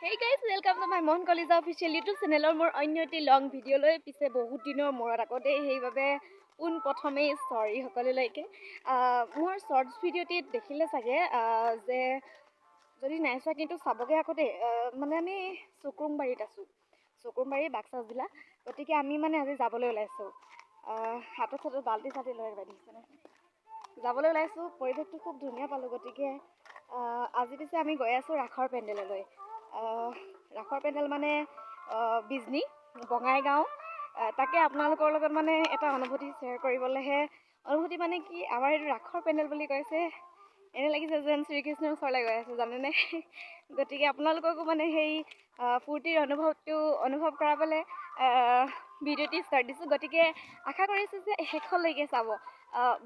Hey guys, welcome to my Mon College official YouTube channel. More অন্যটি লং video লৈ পিছে বহুত দিনৰ মূৰত আগতে সেইভাবে পোন প্ৰথমে সৰি সকলোলৈকে মোৰ শৰ্টস ভিডিওটি দেখিলে চাগে যে যদি নাইছা কিন্তু চাবগে আগতে মানে আমি চকুমবাৰীত আছো চকুমবাৰী বাক্সা জিলা গতিকে আমি মানে আজি যাবলৈ ওলাইছো হাতত বাল্টি চাটি লৈ বাঢ়িছে যাবলৈ ওলাইছো পৰিৱেশটো খুব ধুনীয়া পালো গতিকে আজি পিছে আমি গৈ আছো ৰাখৰ পেণ্ডেললৈ ৰাখৰ পেণ্ডেল মানে বিজনী বঙাইগাঁও তাকে আপোনালোকৰ লগত মানে এটা অনুভূতি শ্বেয়াৰ কৰিবলৈহে অনুভূতি মানে কি আমাৰ এইটো ৰাখৰ পেণ্ডেল বুলি কৈছে এনে লাগিছে যেন শ্ৰীকৃষ্ণৰ ওচৰলৈ গৈ আছো জানেনে গতিকে আপোনালোককো মানে সেই ফূৰ্তিৰ অনুভৱটো অনুভৱ কৰাবলৈ ভিডিঅ'টি ষ্টাৰ্ট দিছোঁ গতিকে আশা কৰিছোঁ যে শেষলৈকে চাব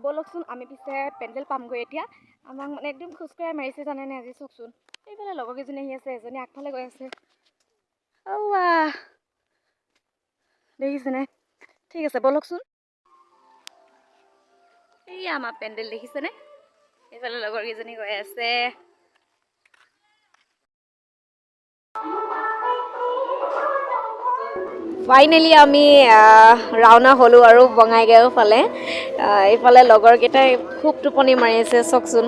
বলকচোন আমি পিছে পেণ্ডেল পামগৈ এতিয়া আমাক মানে একদম খোজকঢ়াই মাৰিছে জানেনে আজি চাওকচোন এইফালে লগৰ কেইজনী আহি আছে এজনী আগফালে গৈ আছে দেখিছেনে ঠিক আছে বলকচোন এই আমাৰ পেণ্ডেল দেখিছেনে এইফালে লগৰ কেইজনী গৈ আছে ফাইনেলি আমি ৰাওনা হ'লোঁ আৰু বঙাইগাঁও ফালে এইফালে লগৰকেইটাই খুব টোপনি মাৰি আছে চাওকচোন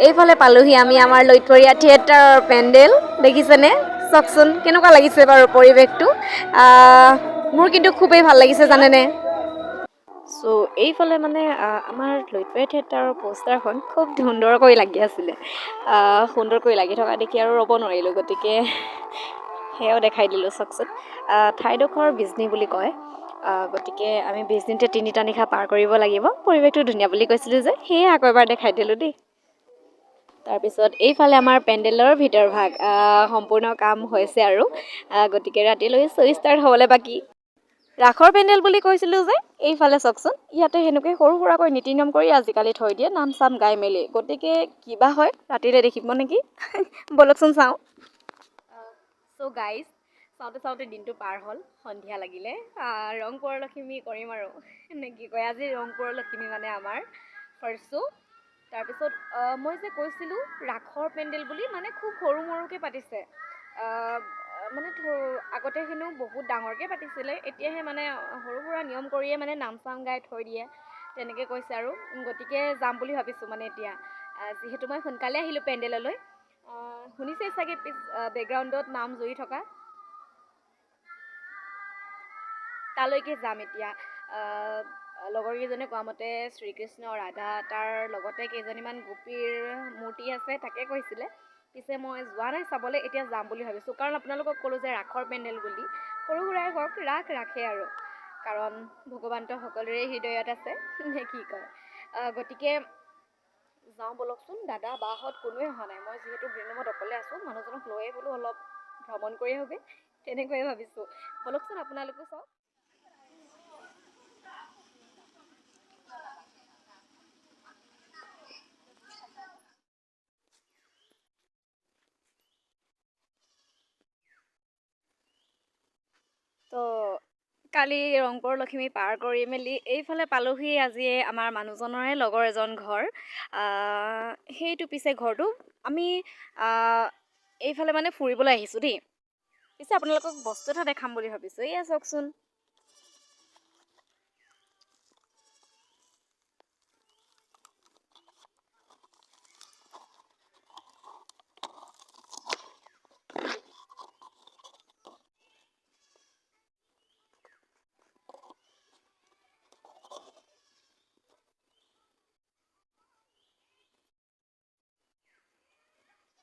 এইফালে পালোহি আমি আমাৰ লৈথৰীয়া থিয়েটাৰৰ পেণ্ডেল দেখিছেনে চাওকচোন কেনেকুৱা লাগিছে বাৰু পৰিৱেশটো মোৰ কিন্তু খুবেই ভাল লাগিছে জানেনে চ' এইফালে মানে আমাৰ লৈথৰীয়া থিয়েটাৰৰ পোষ্টাৰখন খুব সুন্দৰকৈ লাগি আছিলে সুন্দৰকৈ লাগি থকা দেখি আৰু ৰ'ব নোৱাৰিলোঁ গতিকে সেয়াও দেখাই দিলোঁ চাওকচোন ঠাইডোখৰ বিজনী বুলি কয় গতিকে আমি বিজনীতে তিনিটা নিশা পাৰ কৰিব লাগিব পৰিৱেশটো ধুনীয়া বুলি কৈছিলোঁ যে সেয়ে আকৌ এবাৰ দেখাই দিলোঁ দেই তাৰপিছত এইফালে আমাৰ পেণ্ডেলৰ ভিতৰভাগ সম্পূৰ্ণ কাম হৈছে আৰু গতিকে ৰাতিলৈ ষ্টাৰ্ট হ'বলৈ বাকী ৰাখৰ পেণ্ডেল বুলি কৈছিলোঁ যে এইফালে চাওকচোন ইয়াতে সেনেকৈ সৰু সুৰাকৈ নীতি নিয়ম কৰি আজিকালি থৈ দিয়ে নাম চাম গাই মেলি গতিকে কিবা হয় ৰাতিলৈ দেখিব নেকি বলকচোন চাওঁ চ' গাইজ চাওঁতে চাওঁতে দিনটো পাৰ হ'ল সন্ধিয়া লাগিলে ৰংপুৰৰ লখিমী কৰিম আৰু নে কি কয় আজি ৰংপুৰৰ লখিমী মানে আমাৰ ফাৰ্ষ্ট শ্ব' তাৰপিছত মই যে কৈছিলোঁ ৰাখৰ পেণ্ডেল বুলি মানে খুব সৰু মৰুকৈ পাতিছে মানে আগতে হেনো বহুত ডাঙৰকৈ পাতিছিলে এতিয়াহে মানে সৰু সুৰা নিয়ম কৰিয়ে মানে নাম চাম গাই থৈ দিয়ে তেনেকৈ কৈছে আৰু গতিকে যাম বুলি ভাবিছোঁ মানে এতিয়া যিহেতু মই সোনকালে আহিলোঁ পেণ্ডেললৈ শুনিছে চাগে বেকগ্ৰাউণ্ডত নাম জুৰি থকা তালৈকে যাম এতিয়া লগৰকেইজনে কোৱা মতে শ্ৰীকৃষ্ণ ৰাধা তাৰ লগতে কেইজনীমান গোপীৰ মূৰ্তি আছে তাকে কৈছিলে পিছে মই যোৱা নাই চাবলৈ এতিয়া যাম বুলি ভাবিছোঁ কাৰণ আপোনালোকক ক'লোঁ যে ৰাখৰ পেণ্ডেল বুলি সৰু সুৰাই হওক ৰাখে আৰু কাৰণ ভগৱানটো সকলোৰে হৃদয়ত আছে নে কি কয় গতিকে যাওঁ বলকচোন দাদা বাহঁত কোনোৱে অহা নাই মই যিহেতু গ্ৰীণ ৰুমত অকলে আছোঁ মানুহজনক লৈয়ে বোলো অলপ ভ্ৰমণ কৰিয়ে হবে তেনেকৈয়ে ভাবিছোঁ বলকচোন আপোনালোকো চাওক তো কালি ৰংপুৰ লখিমী পাৰ কৰি মেলি এইফালে পালোহি আজি আমাৰ মানুহজনৰে লগৰ এজন ঘৰ সেইটো পিছে ঘৰটো আমি এইফালে মানে ফুৰিবলৈ আহিছোঁ দেই পিছে আপোনালোকক বস্তু এটা দেখাম বুলি ভাবিছোঁ এয়া চাওকচোন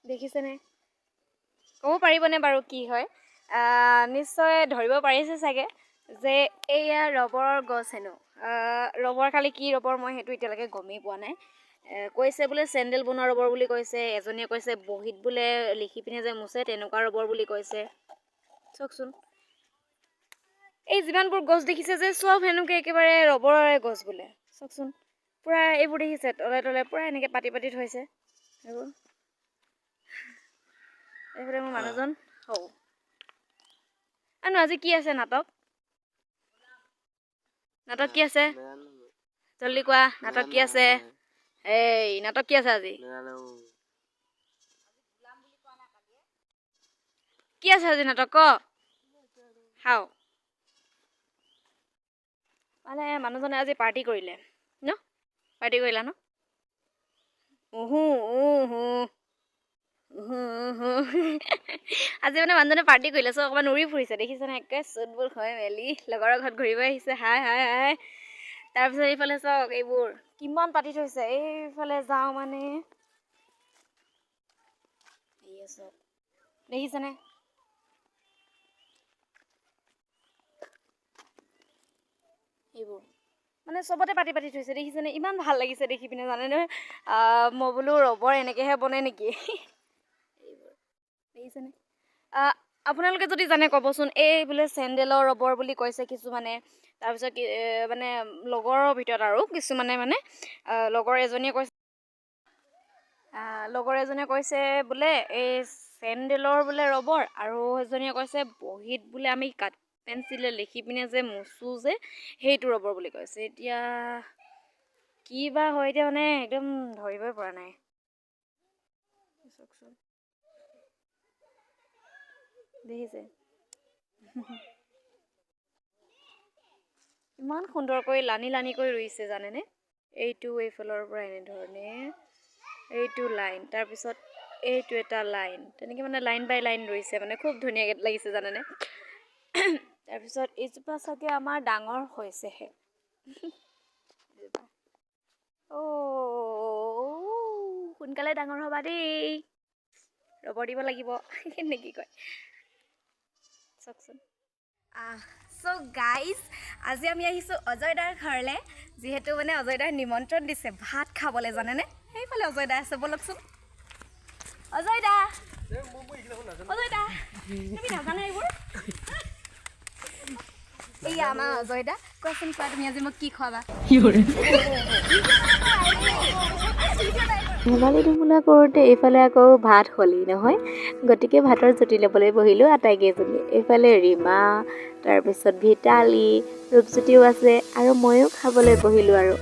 দেখিছেনে ক'ব পাৰিবনে বাৰু কি হয় নিশ্চয় ধৰিব পাৰিছে চাগে যে এয়া ৰবৰৰ গছ হেনো ৰবৰ খালি কি ৰবৰ মই সেইটো এতিয়ালৈকে গমেই পোৱা নাই কৈছে বোলে চেণ্ডেল বনোৱা ৰবৰ বুলি কৈছে এজনীয়ে কৈছে বহীত বোলে লিখি পিনে যে মুছে তেনেকুৱা ৰবৰ বুলি কৈছে চাওকচোন এই যিমানবোৰ গছ দেখিছে যে চব সেনেকৈ একেবাৰে ৰবৰৰে গছ বোলে চাওকচোন পূৰা এইবোৰ দেখিছে তলে তলে পূৰা এনেকৈ পাতি পাতি থৈছে এইবোৰ এইফালে মোৰ মানুহজন আনো আজি কি আছে নাটক কি আছে জলদি কোৱা নাটক কি আছে এই নাটক কি আছে আজি কি আছে আজি নাটক ক খাও মানে মানুহজনে আজি পাৰ্টি কৰিলে ন পাৰ্টি কৰিলা ন আজি মানে মানুহজনে পাৰ্টি কৰিলে চ অকণমান উৰি ফুৰিছে দেখিছেনে একে চুটবোৰ হৈ মেলি লগৰৰ ঘৰত ঘূৰিব আহিছে হাই হাই হাই তাৰপিছত এইফালে চাওক এইবোৰ কিমান পাতি থৈছে এইফালে যাওঁ মানে চাওক দেখিছেনে এইবোৰ মানে চবতে পাতি পাতি থৈছে দেখিছেনে ইমান ভাল লাগিছে দেখি পিনে জানেনে মই বোলো ৰবৰ এনেকৈহে বনে নেকি এইবোৰ দেখিছেনে আপোনালোকে যদি জানে ক'বচোন এই বোলে চেণ্ডেলৰ ৰবৰ বুলি কৈছে কিছুমানে তাৰপিছত মানে লগৰৰ ভিতৰত আৰু কিছুমানে মানে লগৰ এজনীয়ে কৈছে বোলে এই চেণ্ডেলৰ বোলে ৰবৰ আৰু এজনীয়ে কৈছে বহীত বোলে আমি কাট পেঞ্চিলে লিখি পিনে যে মুচো যে সেইটো ৰবৰ বুলি কৈছে এতিয়া কি বা হয় এতিয়া মানে একদম ধৰিবই পৰা নাই চাওকচোন দেখিছে ইমান সুন্দৰকৈ লানি লানিকৈ ৰুইছে জানেনে এইটো এইফালৰ পৰা এনেধৰণে এইটো লাইন তাৰপিছত এইটো এটা লাইন তেনেকৈ মানে লাইন বাই লাইন ৰুইছে মানে খুব ধুনীয়াকৈ লাগিছে জানেনে তাৰপিছত এইজোপা চাগে আমাৰ ডাঙৰ হৈছেহে সোনকালে ডাঙৰ হ'বা দেই ৰবৰ দিব লাগিব নে কি কয় চাওকচোন চ' গাইজ আজি আমি আহিছোঁ অজয় দাৰ ঘৰলৈ যিহেতু মানে অজয় দাই নিমন্ত্ৰণ দিছে ভাত খাবলৈ জানেনে সেইফালে অজয় দা আছে ব'লকচোন অজয় দা তুমি নাজানে এইবোৰ এই আমাৰ অজয় দা কোৱাচোন কোৱা তুমি আজি মোক কি খোৱাবা ধেমালি ধুমুলা কৰোঁতে এইফালে আকৌ ভাত হ'লেই নহয় গতিকে ভাতৰ জুতি ল'বলৈ বহিলোঁ আটাইকেইজনী এইফালে ৰীমা তাৰপিছত ভিতালী ৰূপজ্যোতিও আছে আৰু ময়ো খাবলৈ বহিলোঁ আৰু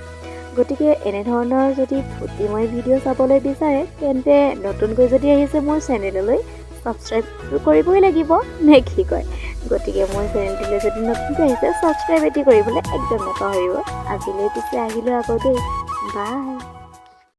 গতিকে এনেধৰণৰ যদি ফূৰ্তিময় ভিডিঅ' চাবলৈ বিচাৰে তেন্তে নতুনকৈ যদি আহিছে মোৰ চেনেললৈ ছাবস্ক্ৰাইব কৰিবই লাগিব নে কি কয় গতিকে মোৰ চেনেলটোলৈ যদি নতুনকৈ আহিছে ছাবস্ক্ৰাইব এটি কৰিবলৈ একদম নাপাহৰিব আজিলৈ পিছে আহিলোঁ আকৌ দেই বাই